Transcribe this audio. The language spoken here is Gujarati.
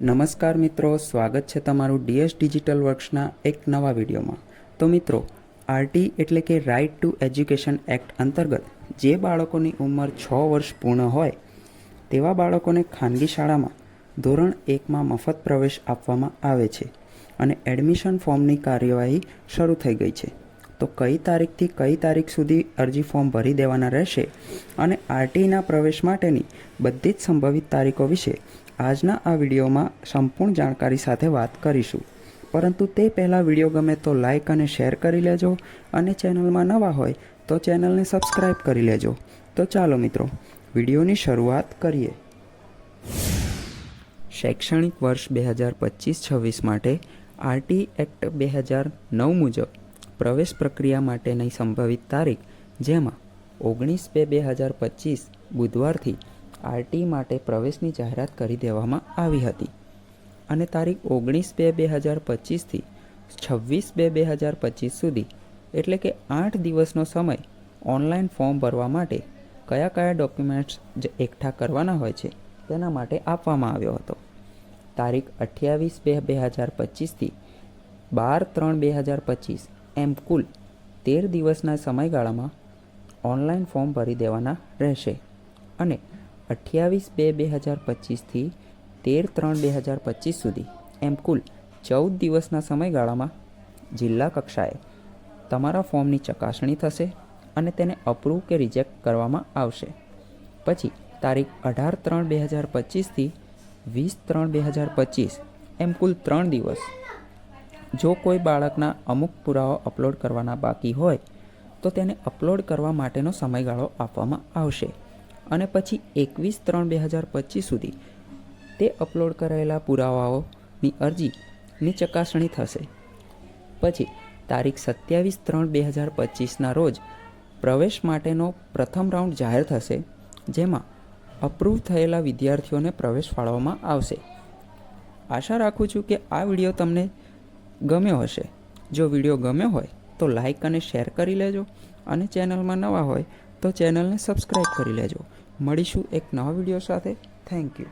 નમસ્કાર મિત્રો, સ્વાગત છે તમારું ડીએસ ડિજિટલ વર્ક્સના એક નવા વિડીયોમાં। તો મિત્રો, આરટી એટલે કે રાઇટ ટુ એજ્યુકેશન એક્ટ અંતર્ગત જે બાળકોની ઉંમર 6 વર્ષ પૂર્ણ હોય તેવા બાળકોને ખાનગી શાળામાં ધોરણ 1માં મફત પ્રવેશ આપવામાં આવે છે અને એડમિશન ફોર્મની કાર્યવાહી શરૂ થઈ ગઈ છે। તો કઈ તારીખથી કઈ તારીખ સુધી અરજી ફોર્મ ભરી દેવાના રહેશે અને આરટીના પ્રવેશ માટેની બધી જ સંભવિત તારીખો વિશે આજના આ વિડીયોમાં સંપૂર્ણ જાણકારી સાથે વાત કરીશું। પરંતુ તે પહેલાં વિડીયો ગમે તો લાઇક અને શેર કરી લેજો અને ચેનલમાં નવા હોય તો ચેનલને સબસ્ક્રાઈબ કરી લેજો। તો ચાલો મિત્રો, વિડીયોની શરૂઆત કરીએ। શૈક્ષણિક વર્ષ 2025-26 માટે આરટી એક્ટ 2009 મુજબ પ્રવેશ પ્રક્રિયા માટેની સંભવિત તારીખ, જેમાં 19/2/2025 બુધવારથી આરટી માટે પ્રવેશની જાહેરાત કરી દેવામાં આવી હતી અને તારીખ 19/2/2025થી 26/2/2025 સુધી એટલે કે 8 દિવસનો સમય ઓનલાઈન ફોર્મ ભરવા માટે કયા કયા ડોક્યુમેન્ટ્સ એકઠા કરવાના હોય છે તેના માટે આપવામાં આવ્યો હતો। તારીખ 28/2/2025થી 12/3/2025 એમ કુલ 13 દિવસના સમયગાળામાં ઓનલાઈન ફોર્મ ભરી દેવાના રહેશે અને 28/2/2025થી 13/3/2025 સુધી એમ કુલ 14 દિવસના સમયગાળામાં જિલ્લા કક્ષાએ તમારા ફોર્મની ચકાસણી થશે અને તેને અપ્રૂવ કે રિજેક્ટ કરવામાં આવશે। પછી તારીખ 18/3/2025થી 20/3/2025 એમ કુલ 3 દિવસ જો કોઈ બાળકના અમુક પુરાવા અપલોડ કરવાના બાકી હોય તો તેને અપલોડ કરવા માટેનો સમયગાળો આપવામાં આવશે અને પછી 21/3/2025 સુધી તે અપલોડ કરાયેલા પુરાવાઓની અરજીની ચકાસણી થશે। પછી તારીખ 27/3/2025ના રોજ પ્રવેશ માટેનો પ્રથમ રાઉન્ડ જાહેર થશે, જેમાં અપ્રૂવ થયેલા વિદ્યાર્થીઓને પ્રવેશ ફાળવવામાં આવશે। આશા રાખું છું કે આ વિડીયો તમને ગમ્યો હશે। જો વિડીયો ગમ્યો હોય તો લાઇક અને શેર કરી લેજો અને ચેનલમાં નવા હોય તો ચેનલને સબસ્ક્રાઈબ કરી લેજો। મળીશું એક નવા વિડીયો સાથે। Thank you.